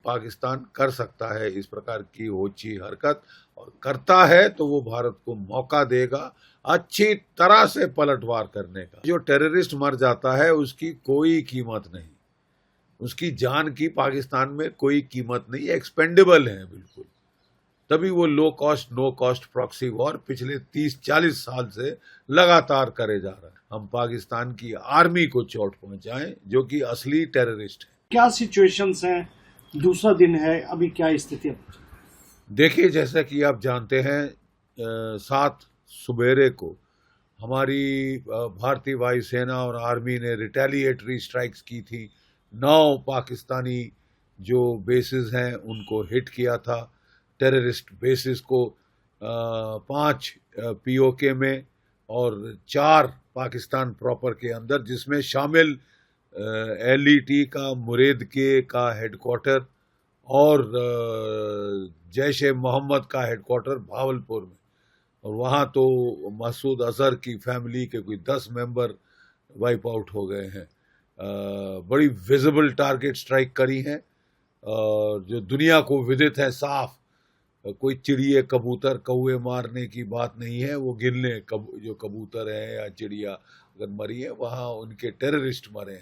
पाकिस्तान कर सकता है इस प्रकार की होची हरकत, और करता है तो वो भारत को मौका देगा अच्छी तरह से पलटवार करने का। जो टेररिस्ट मर जाता है उसकी कोई कीमत नहीं, उसकी जान की पाकिस्तान में कोई कीमत नहीं, एक्सपेंडेबल है बिल्कुल। तभी वो low cost no cost proxy war पिछले 30-40 साल से लगातार करे जा रहा है। हम पाकिस्तान की आर्मी को चोट पहुंचाएं जो कि असली टेररिस्ट है। क्या सिचुएशंस हैं? दूसरा दिन है, अभी क्या स्थिति है? देखिए, जैसा कि आप जानते हैं 7 सुबेरे को हमारी भारतीय वायुसेना और आर्मी ने रिटेलिएटरी स्ट्राइक्स की थी। 9 पाकिस्तानी जो बेसिस हैं उनको हिट किया था, टेररिस्ट बेसिस को 5 पीओके में और 4 पाकिस्तान प्रॉपर के अंदर, जिसमें शामिल एलईटी का मुरेदके का हेडक्वार्टर और जैश ए मोहम्मद का हेडक्वार्टर भावलपुर में। और वहाँ तो मसूद अजहर की फैमिली के कोई 10 मेंबर वाइप आउट हो गए हैं। बड़ी विजिबल टारगेट स्ट्राइक करी हैं और जो दुनिया को विदित है साफ, कोई चिड़िए कबूतर कौए मारने की बात नहीं है। वो गिन लें जो कबूतर हैं या चिड़िया अगर मरी है, वहाँ उनके टेररिस्ट मरे।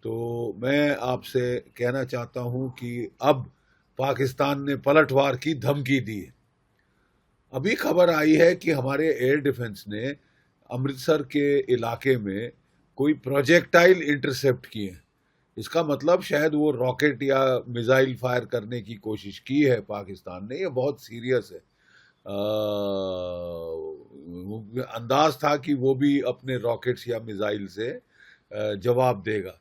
तो मैं आपसे कहना चाहता हूं कि अब पाकिस्तान ने पलटवार की धमकी दी है। अभी खबर आई है कि हमारे एयर डिफेंस ने अमृतसर के इलाके में कोई प्रोजेक्टाइल इंटरसेप्ट किए हैं। इसका मतलब शायद वो रॉकेट या मिसाइल फायर करने की कोशिश की है पाकिस्तान ने। ये बहुत सीरियस है। अंदाज था कि वो भी अपने रॉकेट्स या मिसाइल से जवाब देगा।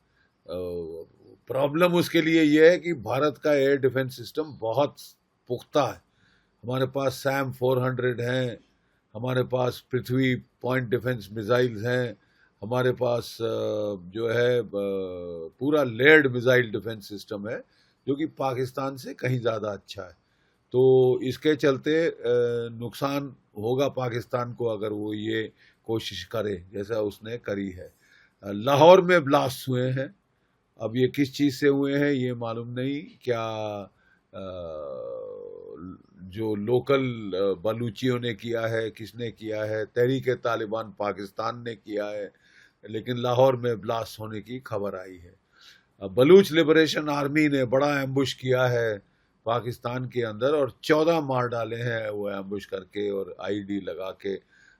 प्रॉब्लम उसके लिए यह है कि भारत का एयर डिफेंस सिस्टम बहुत पुख्ता है। हमारे पास सैम 400 हैं, हमारे पास पृथ्वी पॉइंट डिफेंस मिसाइल्स हैं, हमारे पास जो है पूरा लेयर्ड मिसाइल डिफेंस सिस्टम है जो कि पाकिस्तान से कहीं ज़्यादा अच्छा है। तो इसके चलते नुकसान होगा पाकिस्तान को अगर वो ये कोशिश करे जैसा उसने करी है। लाहौर में ब्लास्ट हुए हैं। अब ये किस चीज़ से हुए हैं ये मालूम नहीं। क्या जो लोकल बलूचियों ने किया है, किसने किया है? तहरीक तालिबान पाकिस्तान ने किया है, लेकिन लाहौर में ब्लास्ट होने की खबर आई है। बलूच लिबरेशन आर्मी ने बड़ा एम्बुश किया है पाकिस्तान के अंदर और 14 मार डाले हैं वो एम्बुश करके और आईडी लगा के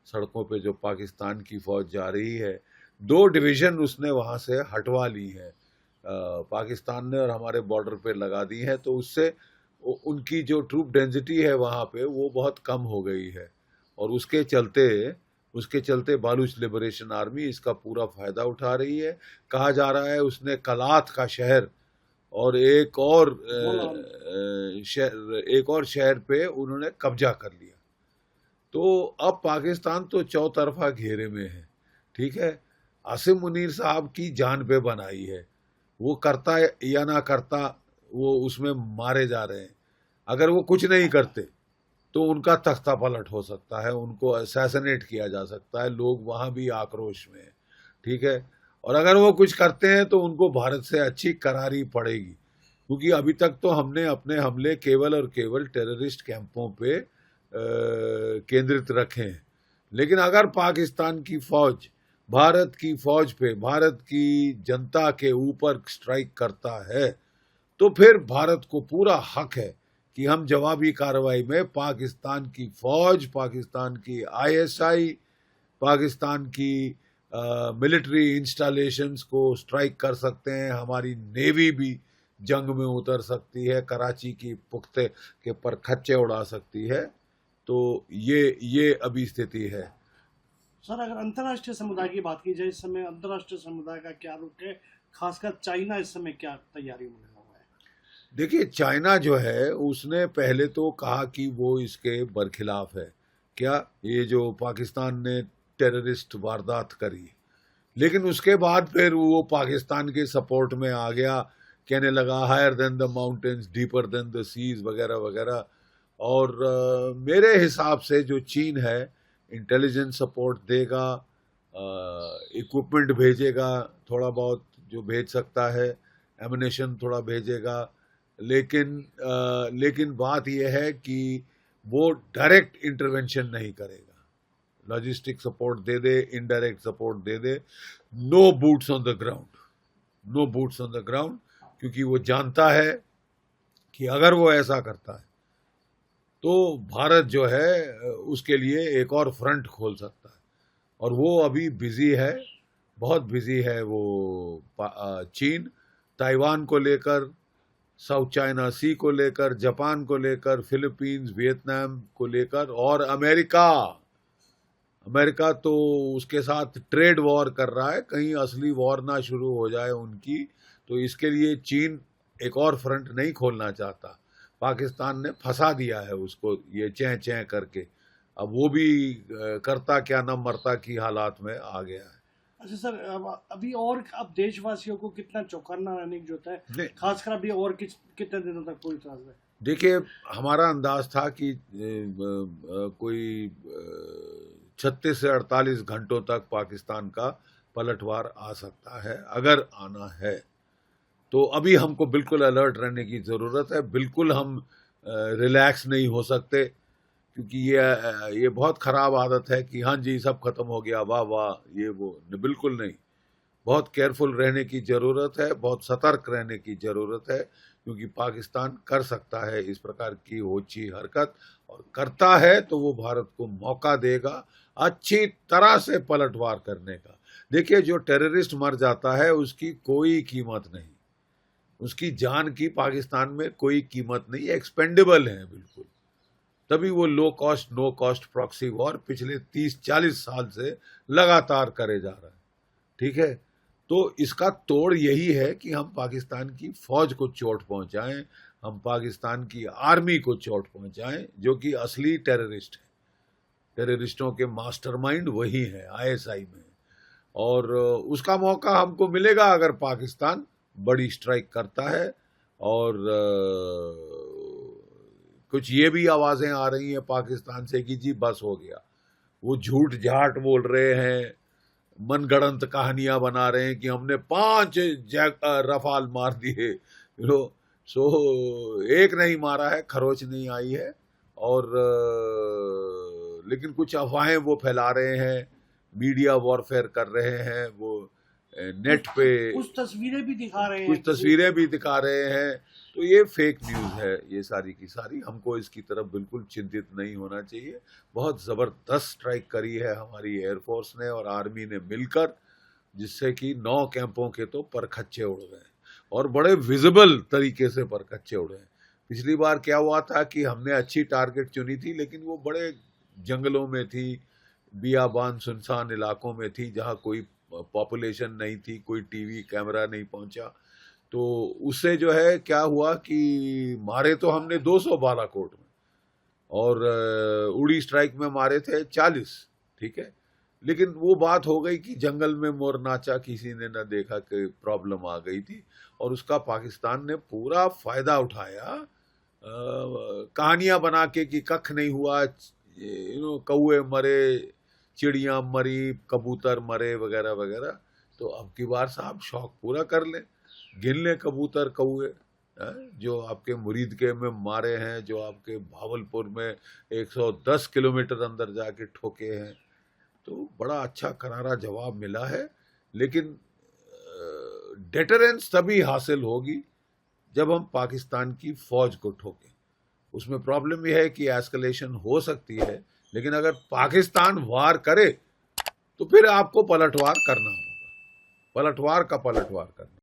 सड़कों पे जो पाकिस्तान की फौज जा रही है। 2 डिवीज़न उसने वहाँ से हटवा ली है पाकिस्तान ने और हमारे बॉर्डर पे लगा दी है। तो उससे उनकी जो ट्रूप डेंसिटी है वहाँ पे वो बहुत कम हो गई है और उसके चलते बालूच लिबरेशन आर्मी इसका पूरा फायदा उठा रही है। कहा जा रहा है उसने कलात का शहर और एक और शहर पे उन्होंने कब्जा कर लिया। तो अब पाकिस्तान तो चौतरफा घेरे में है। ठीक है, आसिम मुनीर साहब की जान पे बनाई है। वो करता या ना करता, वो उसमें मारे जा रहे हैं। अगर वो कुछ नहीं करते तो उनका तख्ता पलट हो सकता है, उनको असैसिनेट किया जा सकता है। लोग वहाँ भी आक्रोश में हैं। ठीक है, और अगर वो कुछ करते हैं तो उनको भारत से अच्छी करारी पड़ेगी, क्योंकि अभी तक तो हमने अपने हमले केवल और केवल टेररिस्ट कैंपों पे केंद्रित रखे हैं। लेकिन अगर पाकिस्तान की फौज भारत की फौज पे, भारत की जनता के ऊपर स्ट्राइक करता है तो फिर भारत को पूरा हक है कि हम जवाबी कार्रवाई में पाकिस्तान की फौज, पाकिस्तान की आईएसआई, पाकिस्तान की मिलिट्री इंस्टॉलेशंस को स्ट्राइक कर सकते हैं। हमारी नेवी भी जंग में उतर सकती है, कराची की पुख्ते के पर खच्चे उड़ा सकती है। तो ये अभी स्थिति है। सर, अगर अंतर्राष्ट्रीय समुदाय की बात की जाए, इस समय अंतर्राष्ट्रीय समुदाय का क्या रुख है? खासकर चाइना इस समय क्या तैयारी में लगा हुआ है? देखिए, चाइना जो है उसने पहले तो कहा कि वो इसके बरखिलाफ है। क्या ये जो पाकिस्तान ने टेररिस्ट वारदात करी, लेकिन उसके बाद फिर वो पाकिस्तान के सपोर्ट में आ गया, कहने लगा higher than the mountains deeper than the seas वगैरह वगैरह। और मेरे हिसाब से जो चीन है इंटेलिजेंस सपोर्ट देगा, इक्विपमेंट भेजेगा थोड़ा बहुत जो भेज सकता है, एमुनेशन थोड़ा भेजेगा, लेकिन बात यह है कि वो डायरेक्ट इंटरवेंशन नहीं करेगा, लॉजिस्टिक सपोर्ट दे दे, इनडायरेक्ट सपोर्ट दे दे, no boots on the ground, no boots on the ground, क्योंकि वो जानता है कि अगर वो ऐसा करता है तो भारत जो है उसके लिए एक और फ्रंट खोल सकता है। और वो अभी बिजी है, बहुत बिजी है वो चीन, ताइवान को लेकर, साउथ चाइना सी को लेकर, जापान को लेकर, फिलीपींस, वियतनाम को लेकर, और अमेरिका तो उसके साथ ट्रेड वॉर कर रहा है, कहीं असली वॉर ना शुरू हो जाए उनकी, तो इसके लिए चीन एक और फ्रंट नहीं खोलना चाहता। पाकिस्तान ने फंसा दिया है उसको ये चैं चैं करके, अब वो भी करता क्या न मरता की हालात में आ गया है। अच्छा सर, अभी और अब देशवासियों को कितना चौकन्ना रहने की जरूरत है, खासकर अभी और कितने दिनों तक पूरी तरह से? देखिए, हमारा अंदाज था कि कोई 36 से 48 घंटों तक पाकिस्तान का पलटवार आ सकता है, अगर आना है तो अभी हमको बिल्कुल अलर्ट रहने की ज़रूरत है। बिल्कुल हम रिलैक्स नहीं हो सकते, क्योंकि ये बहुत ख़राब आदत है कि हाँ जी सब खत्म हो गया, वाह वाह, ये वो, बिल्कुल नहीं। बहुत केयरफुल रहने की ज़रूरत है, बहुत सतर्क रहने की ज़रूरत है, क्योंकि पाकिस्तान कर सकता है इस प्रकार की होची हरकत, और करता है तो वो भारत को मौका देगा अच्छी तरह से पलटवार करने का। देखिए, जो टेररिस्ट मर जाता है उसकी कोई कीमत नहीं, उसकी जान की पाकिस्तान में कोई कीमत नहीं, एक्सपेंडेबल है बिल्कुल। तभी वो low cost no cost proxy war पिछले 30-40 साल से लगातार करे जा रहा है। ठीक है, तो इसका तोड़ यही है कि हम पाकिस्तान की फौज को चोट पहुंचाएं, हम पाकिस्तान की आर्मी को चोट पहुंचाएं, जो कि असली टेररिस्ट है। टेररिस्टों के मास्टरमाइंड वही है आईएसआई में, और उसका मौका हमको मिलेगा अगर पाकिस्तान बड़ी स्ट्राइक करता है। और कुछ ये भी आवाज़ें आ रही हैं पाकिस्तान से कि जी बस हो गया, वो झूठ झाट बोल रहे हैं, मनगढ़ंत कहानियां बना रहे हैं कि हमने 5 रफाल मार दिए, सो एक नहीं मारा है, खरोच नहीं आई है। और लेकिन कुछ अफवाहें वो फैला रहे हैं, मीडिया वॉरफेयर कर रहे हैं, वो नेट पे कुछ तस्वीरें भी दिखा रहे हैं, कुछ तस्वीरें भी दिखा रहे हैं, तो ये फेक न्यूज़ है ये सारी की सारी। हमको इसकी तरफ बिल्कुल चिंतित नहीं होना चाहिए। बहुत ज़बरदस्त स्ट्राइक करी है हमारी एयरफोर्स ने और आर्मी ने मिलकर, जिससे कि 9 कैंपों के तो परखच्चे उड़ गए, और बड़े विजिबल तरीके से परखच्चे उड़े। पिछली बार क्या हुआ था कि हमने अच्छी टारगेट चुनी थी, लेकिन वो बड़े जंगलों में थी, बियाबान सुनसान इलाकों में थी, जहाँ कोई पॉपुलेशन नहीं थी, कोई टीवी कैमरा नहीं पहुंचा। तो उससे जो है क्या हुआ कि मारे तो हमने 200 बालाकोट में, और उड़ी स्ट्राइक में मारे थे 40। ठीक है, लेकिन वो बात हो गई कि जंगल में मोर नाचा, किसी ने ना देखा कि प्रॉब्लम आ गई थी, और उसका पाकिस्तान ने पूरा फायदा उठाया, कहानियां बना के कि कख नहीं हुआ, कौए मरे, चिड़ियां मरी, कबूतर मरे, वगैरह वगैरह। तो अब की बार साहब शौक पूरा कर लें, गिन लें कबूतर कौए जो आपके मुरीदके में मारे हैं, जो आपके भावलपुर में 110 किलोमीटर अंदर जाके ठोके हैं। तो बड़ा अच्छा करारा जवाब मिला है, लेकिन डेटरेंस तभी हासिल होगी जब हम पाकिस्तान की फौज को ठोकें। उसमें प्रॉब्लम यह है कि एस्केलेशन हो सकती है, लेकिन अगर पाकिस्तान वार करे तो फिर आपको पलटवार करना होगा, पलटवार का पलटवार करना।